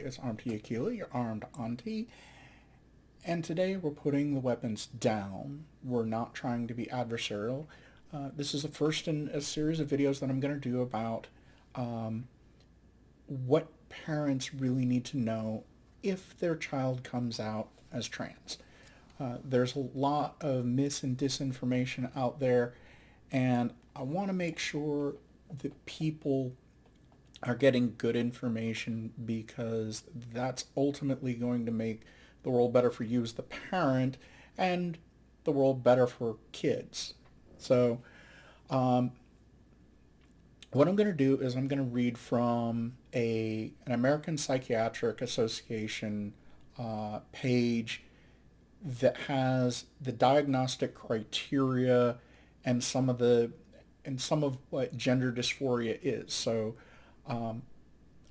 it's Auntie Akila, your armed auntie, and today we're putting the weapons down. We're not trying to be adversarial. This is the first in a series of videos that I'm going to do about what parents really need to know if their child comes out as trans. There's a lot of mis and disinformation out there, and I want to make sure that people are getting good information because that's ultimately going to make the world better for you as the parent and the world better for kids. So what I'm going to do is I'm going to read from an American Psychiatric Association page that has the diagnostic criteria and some of what gender dysphoria is. So I'll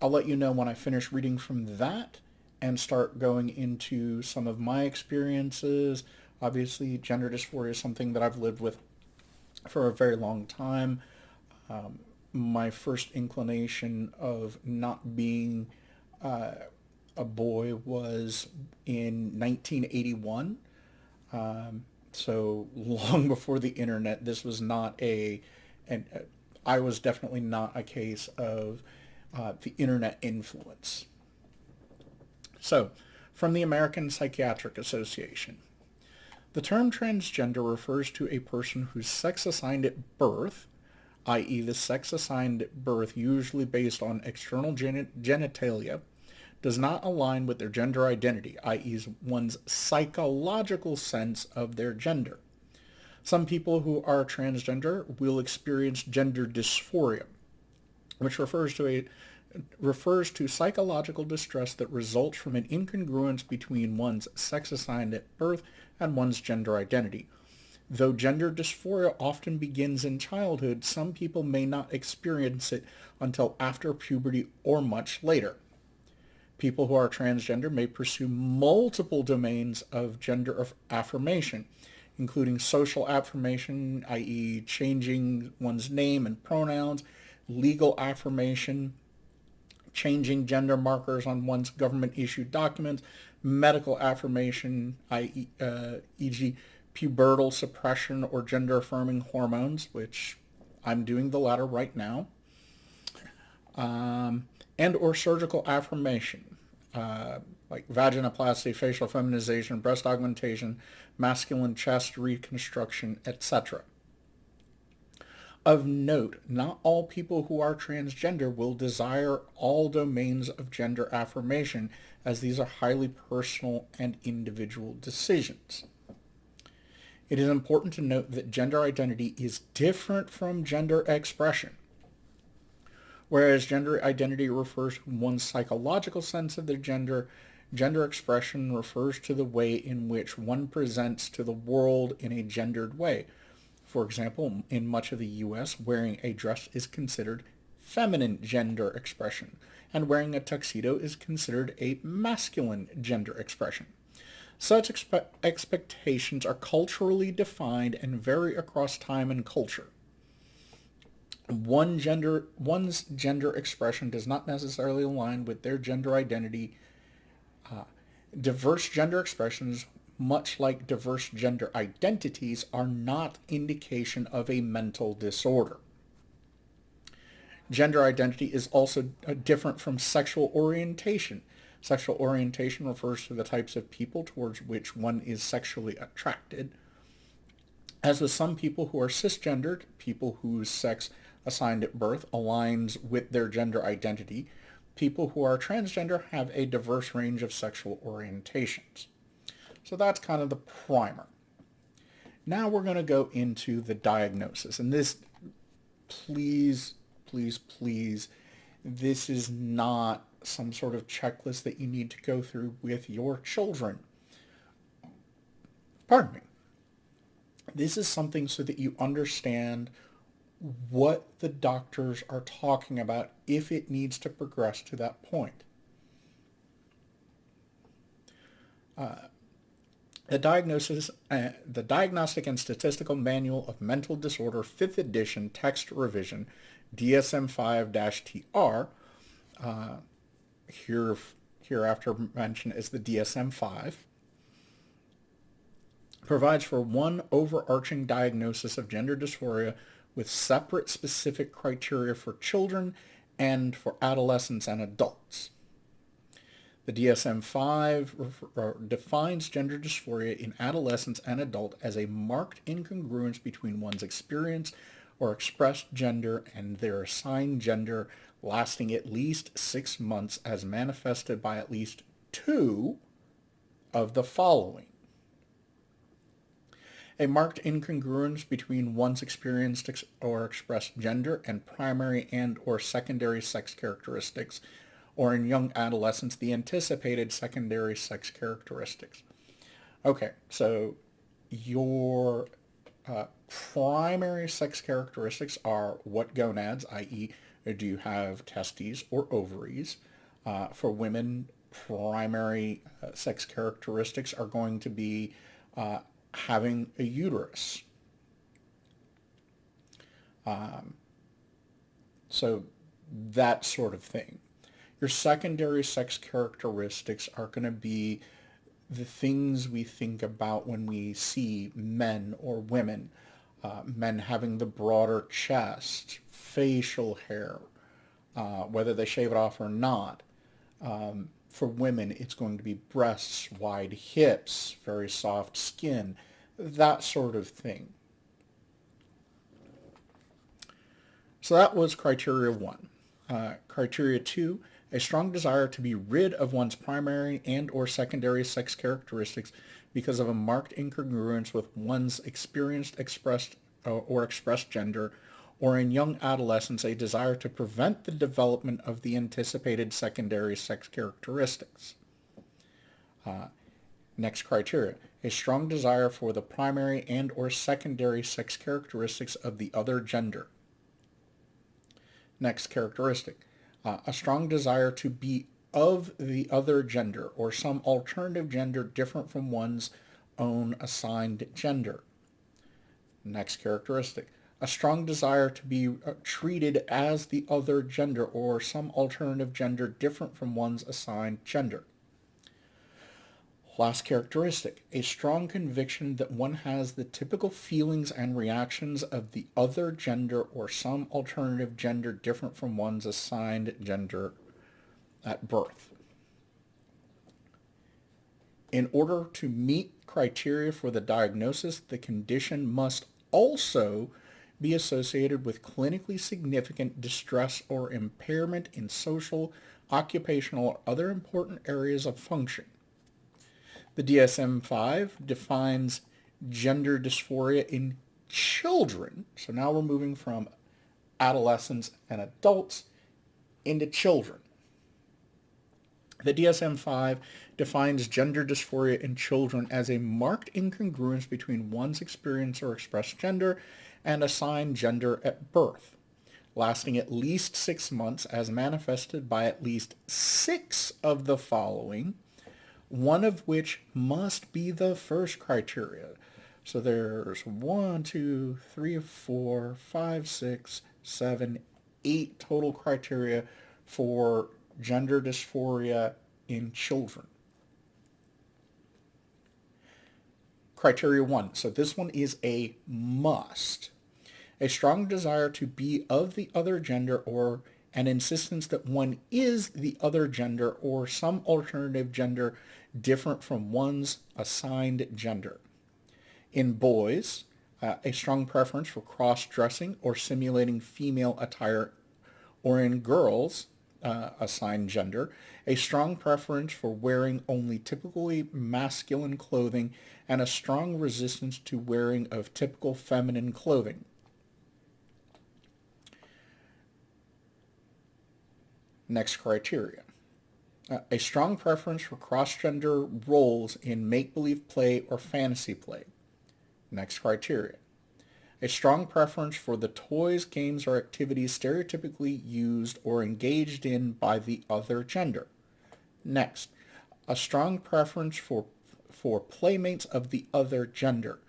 let you know when I finish reading from that and start going into some of my experiences. Obviously, gender dysphoria is something that I've lived with for a very long time. My first inclination of not being a boy was in 1981. So long before the internet, this was not and I was definitely not a case of the internet influence. So, from the American Psychiatric Association. The term transgender refers to a person whose sex assigned at birth, i.e. the sex assigned at birth usually based on external genitalia, does not align with their gender identity, i.e. one's psychological sense of their gender. Some people who are transgender will experience gender dysphoria, which refers to psychological distress that results from an incongruence between one's sex assigned at birth and one's gender identity. Though gender dysphoria often begins in childhood, some people may not experience it until after puberty or much later. People who are transgender may pursue multiple domains of gender affirmation, including social affirmation, i.e. changing one's name and pronouns, legal affirmation, changing gender markers on one's government-issued documents, medical affirmation, e.g. pubertal suppression or gender-affirming hormones, which I'm doing the latter right now, and or surgical affirmation, like vaginoplasty, facial feminization, breast augmentation, masculine chest reconstruction, etc. Of note, not all people who are transgender will desire all domains of gender affirmation, as these are highly personal and individual decisions. It is important to note that gender identity is different from gender expression. Whereas gender identity refers to one's psychological sense of their gender, gender expression refers to the way in which one presents to the world in a gendered way. For example, in much of the U.S., wearing a dress is considered feminine gender expression, and wearing a tuxedo is considered a masculine gender expression. Such expectations are culturally defined and vary across time and culture. One's gender expression does not necessarily align with their gender identity. Diverse gender expressions, much like diverse gender identities, are not indication of a mental disorder. Gender identity is also different from sexual orientation. Sexual orientation refers to the types of people towards which one is sexually attracted. As with some people who are cisgendered, people whose sex assigned at birth aligns with their gender identity, people who are transgender have a diverse range of sexual orientations. So that's kind of the primer. Now we're going to go into the diagnosis. And this, please, this is not some sort of checklist that you need to go through with your children. Pardon me. This is something so that you understand what the doctors are talking about if it needs to progress to that point. The Diagnostic and Statistical Manual of Mental Disorder, 5th edition, text revision, DSM-5-TR, hereafter mentioned as the DSM-5, provides for one overarching diagnosis of gender dysphoria with separate specific criteria for children and for adolescents and adults. The DSM-5 defines gender dysphoria in adolescents and adult as a marked incongruence between one's experienced or expressed gender and their assigned gender lasting at least 6 months as manifested by at least two of the following. A marked incongruence between one's experienced or expressed gender and primary and or secondary sex characteristics, or in young adolescents, the anticipated secondary sex characteristics. Okay, so your primary sex characteristics are what gonads, i.e., do you have testes or ovaries? For women, primary sex characteristics are going to be having a uterus. So that sort of thing. Your secondary sex characteristics are going to be the things we think about when we see men or women. Men having the broader chest, facial hair, whether they shave it off or not. For women, it's going to be breasts, wide hips, very soft skin, that sort of thing. So that was criteria 1. Criteria 2, a strong desire to be rid of one's primary and or secondary sex characteristics because of a marked incongruence with one's experienced expressed gender, or in young adolescents, a desire to prevent the development of the anticipated secondary sex characteristics. Next criteria, a strong desire for the primary and or secondary sex characteristics of the other gender. Next characteristic, a strong desire to be of the other gender or some alternative gender different from one's own assigned gender. Next characteristic, a strong desire to be treated as the other gender or some alternative gender different from one's assigned gender. Last characteristic, a strong conviction that one has the typical feelings and reactions of the other gender or some alternative gender different from one's assigned gender at birth. In order to meet criteria for the diagnosis, the condition must also be associated with clinically significant distress or impairment in social, occupational, or other important areas of function. The DSM-5 defines gender dysphoria in children. So now we're moving from adolescents and adults into children. The DSM-5 defines gender dysphoria in children as a marked incongruence between one's experienced or expressed gender and assigned gender at birth, lasting at least 6 months as manifested by at least 6 of the following, one of which must be the first criteria. So there's 1, 2, 3, 4, 5, 6, 7, 8 total criteria for gender dysphoria in children. Criteria 1. So this one is a must. A strong desire to be of the other gender or an insistence that one is the other gender or some alternative gender different from one's assigned gender. In boys, a strong preference for cross-dressing or simulating female attire, or in girls, assigned gender, a strong preference for wearing only typically masculine clothing and a strong resistance to wearing of typical feminine clothing. Next criteria. A strong preference for cross-gender roles in make-believe play or fantasy play. Next criteria. A strong preference for the toys, games, or activities stereotypically used or engaged in by the other gender. Next, a strong preference for playmates of the other gender.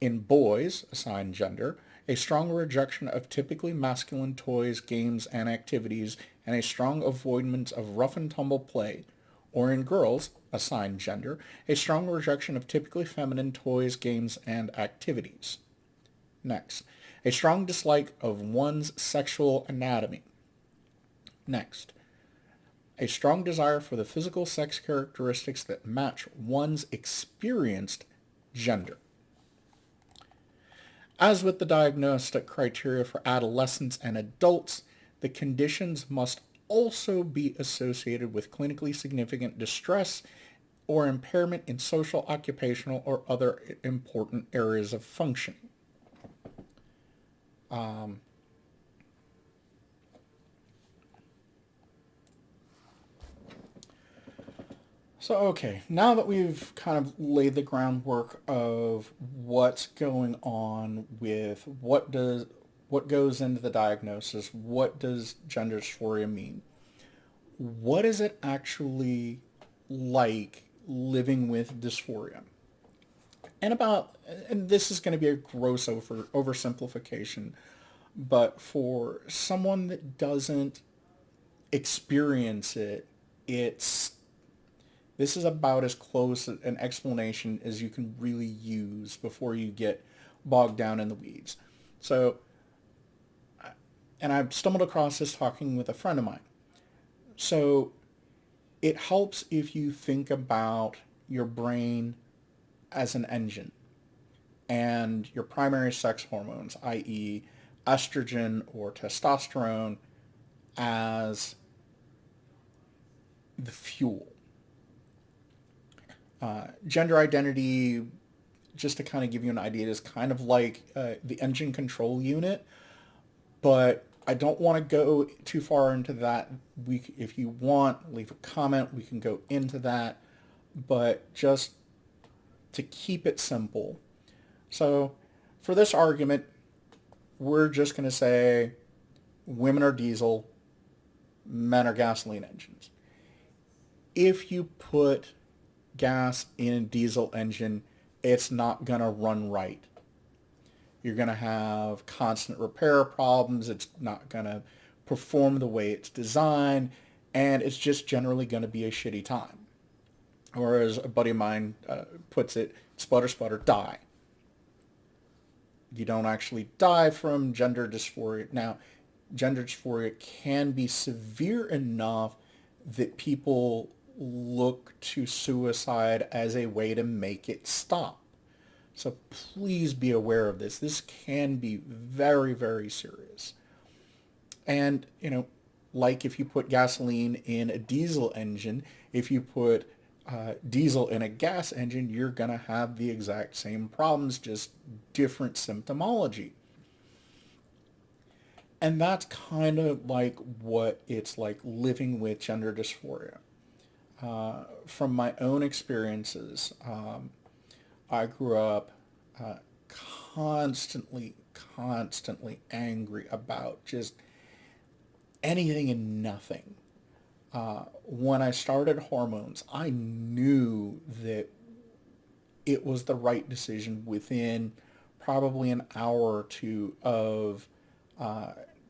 In boys, assigned gender, a strong rejection of typically masculine toys, games, and activities, and a strong avoidance of rough and tumble play, or in girls assigned gender, a strong rejection of typically feminine toys, games, and activities. Next, a strong dislike of one's sexual anatomy. Next, a strong desire for the physical sex characteristics that match one's experienced gender. As with the diagnostic criteria for adolescents and adults, the conditions must also be associated with clinically significant distress or impairment in social, occupational, or other important areas of functioning. So, okay, now that we've kind of laid the groundwork of what's going on with what goes into the diagnosis, what does gender dysphoria mean? What is it actually like living with dysphoria? And this is going to be a gross oversimplification, but for someone that doesn't experience it, this is about as close an explanation as you can really use before you get bogged down in the weeds. So, and I stumbled across this talking with a friend of mine. So it helps if you think about your brain as an engine and your primary sex hormones, i.e. estrogen or testosterone, as the fuel. Gender identity, just to kind of give you an idea, is kind of like the engine control unit, but I don't want to go too far into that. If you want, leave a comment. We can go into that, but just to keep it simple. So for this argument, we're just going to say women are diesel, men are gasoline engines. If you put gas in a diesel engine, it's not going to run right. You're going to have constant repair problems. It's not going to perform the way it's designed, and it's just generally going to be a shitty time. Or as a buddy of mine puts it, sputter, sputter, die. You don't actually die from gender dysphoria. Now, gender dysphoria can be severe enough that people look to suicide as a way to make it stop. So please be aware of this. This can be very, very serious. And, like if you put gasoline in a diesel engine, if you put diesel in a gas engine, you're going to have the exact same problems, just different symptomology. And that's kind of like what it's like living with gender dysphoria. From my own experiences, I grew up constantly angry about just anything and nothing. When I started hormones, I knew that it was the right decision within probably an hour or two of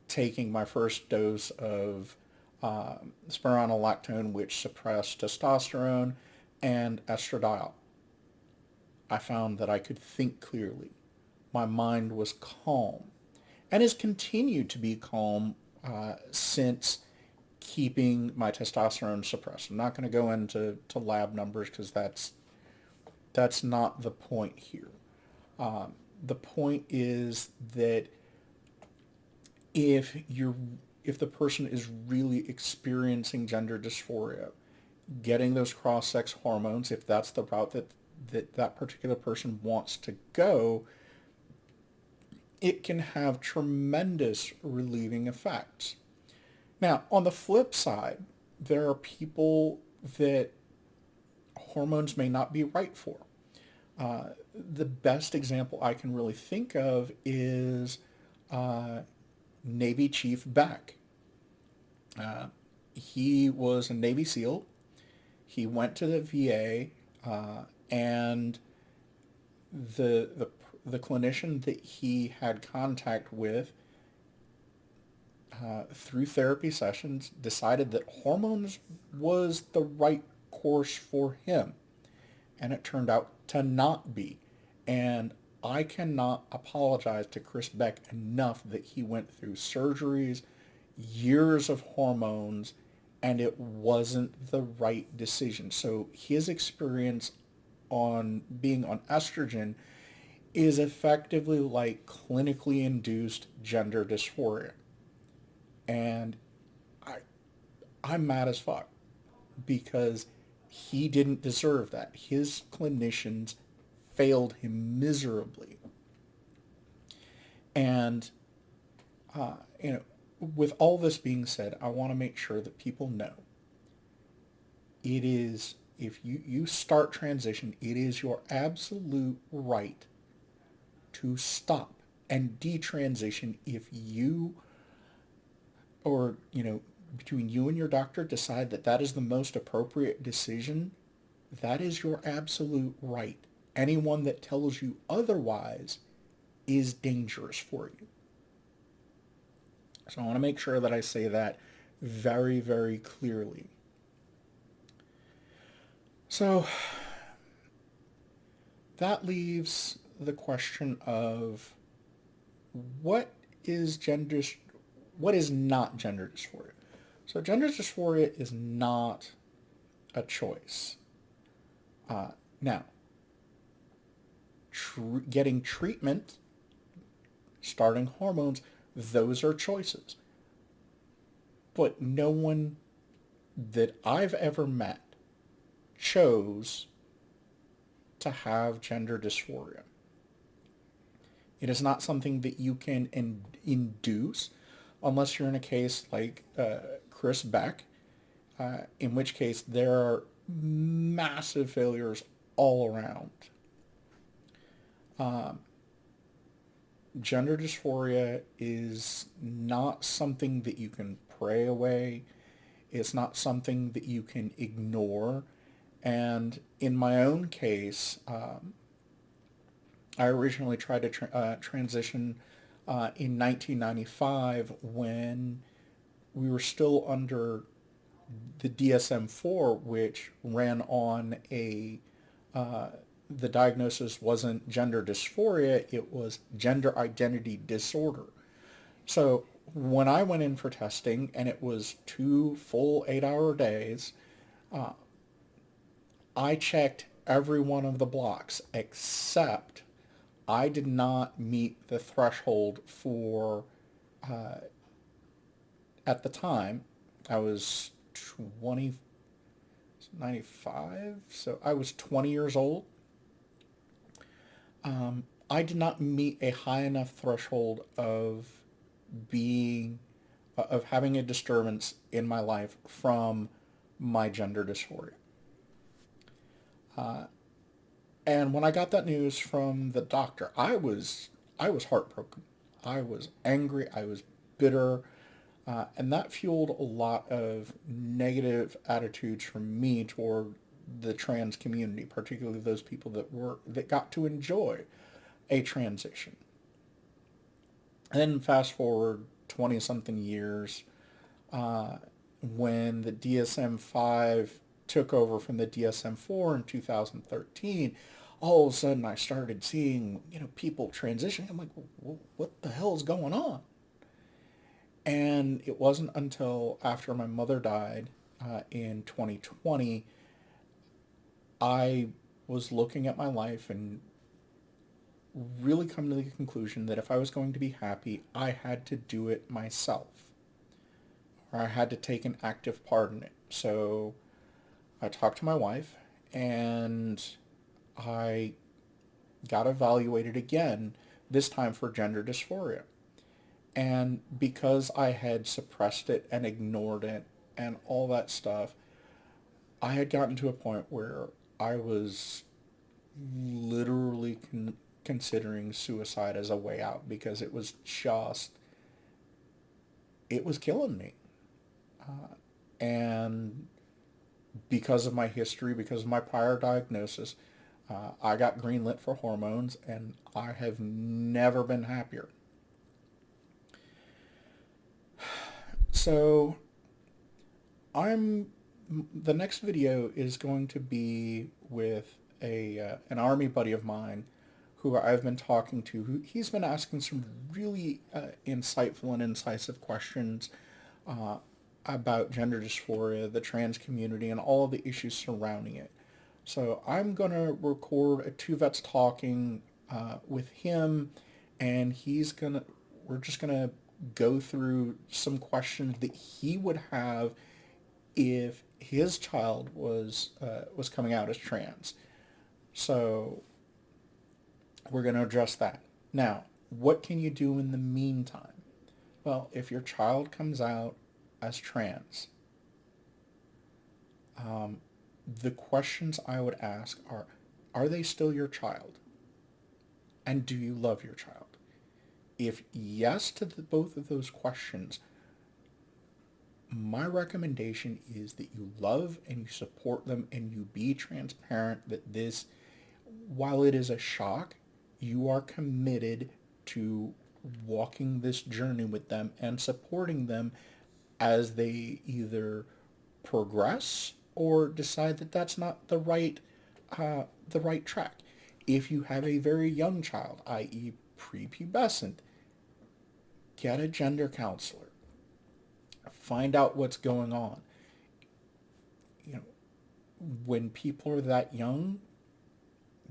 taking my first dose of spironolactone, which suppressed testosterone, and estradiol. I found that I could think clearly. My mind was calm, and has continued to be calm since keeping my testosterone suppressed. I'm not going to go into lab numbers because that's not the point here. The point is that if the person is really experiencing gender dysphoria, getting those cross-sex hormones, if that's the route that particular person wants to go, it can have tremendous relieving effects. Now, on the flip side, there are people that hormones may not be right for. The best example I can really think of is Navy Chief Beck. He was a Navy SEAL. He went to the VA, and the clinician that he had contact with through therapy sessions decided that hormones was the right course for him. And it turned out to not be. And I cannot apologize to Chris Beck enough that he went through surgeries, years of hormones, and it wasn't the right decision. So his experience on being on estrogen is effectively like clinically induced gender dysphoria. And I, I'm mad as fuck because he didn't deserve that. His clinicians failed him miserably. And, uh, you know, with all this being said, I want to make sure that people know it is, if you start transition, it is your absolute right to stop and detransition if you, or, between you and your doctor decide that that is the most appropriate decision. That is your absolute right. Anyone that tells you otherwise is dangerous for you. So I want to make sure that I say that very, very clearly. So that leaves the question of what is not gender dysphoria. So gender dysphoria is not a choice. Now, getting treatment, starting hormones, those are choices. But no one that I've ever met chose to have gender dysphoria. It is not something that you can induce unless you're in a case like Chris Beck, in which case there are massive failures all around. Gender dysphoria is not something that you can pray away. It's not something that you can ignore. And in my own case, I originally tried to transition in 1995 when we were still under the DSM-4, which ran on the diagnosis wasn't gender dysphoria, it was gender identity disorder. So when I went in for testing, and it was 2 full 8-hour days, I checked every one of the blocks except I did not meet the threshold for, at the time, I was 95, so I was 20 years old. I did not meet a high enough threshold of having a disturbance in my life from my gender dysphoria. And when I got that news from the doctor, I was heartbroken. I was angry. I was bitter. And that fueled a lot of negative attitudes from me toward the trans community, particularly those people that got to enjoy a transition. And then fast forward 20 something years, when the DSM-5 took over from the DSM-4 in 2013, all of a sudden I started seeing, people transitioning. I'm like, well, what the hell is going on? And it wasn't until after my mother died in 2020, I was looking at my life and really come to the conclusion that if I was going to be happy, I had to do it myself, or I had to take an active part in it. So I talked to my wife, and I got evaluated again, this time for gender dysphoria. And because I had suppressed it and ignored it and all that stuff, I had gotten to a point where I was literally considering suicide as a way out, because it was killing me. And because of my history, because of my prior diagnosis, I got greenlit for hormones, and I have never been happier. So I'm The next video is going to be with an army buddy of mine who I've been talking to. He's been asking some really insightful and incisive questions uh, about gender dysphoria, the trans community, and all of the issues surrounding it. So I'm going to record a Two Vets Talking with him, and we're just going to go through some questions that he would have if his child was coming out as trans. So we're going to address that. Now, what can you do in the meantime? Well, if your child comes out as trans, the questions I would ask are they still your child? And do you love your child? If yes to both of those questions, my recommendation is that you love and you support them and you be transparent that this, while it is a shock, you are committed to walking this journey with them and supporting them as they either progress or decide that that's not the right track. If you have a very young child, i.e., prepubescent, get a gender counselor. Find out what's going on. You know, when people are that young,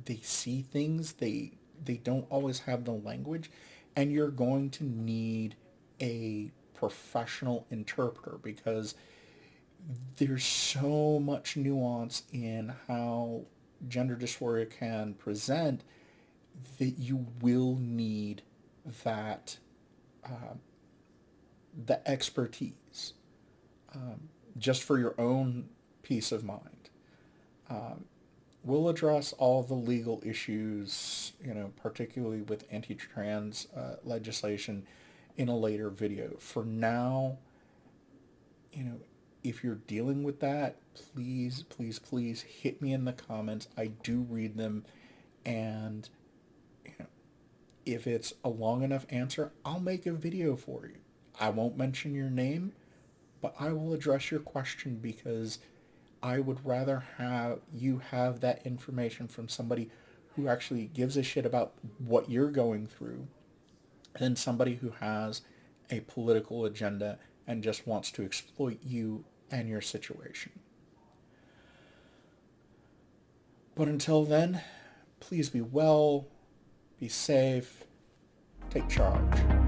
they see things, they don't always have the language, and you're going to need a professional interpreter because there's so much nuance in how gender dysphoria can present that you will need that the expertise just for your own peace of mind. We'll address all the legal issues, particularly with anti-trans legislation in a later video. For now, if you're dealing with that, please, please, please hit me in the comments. I do read them, and if it's a long enough answer, I'll make a video for you. I won't mention your name, but I will address your question because I would rather have you have that information from somebody who actually gives a shit about what you're going through than somebody who has a political agenda and just wants to exploit you and your situation. But until then, please be well, be safe, take charge.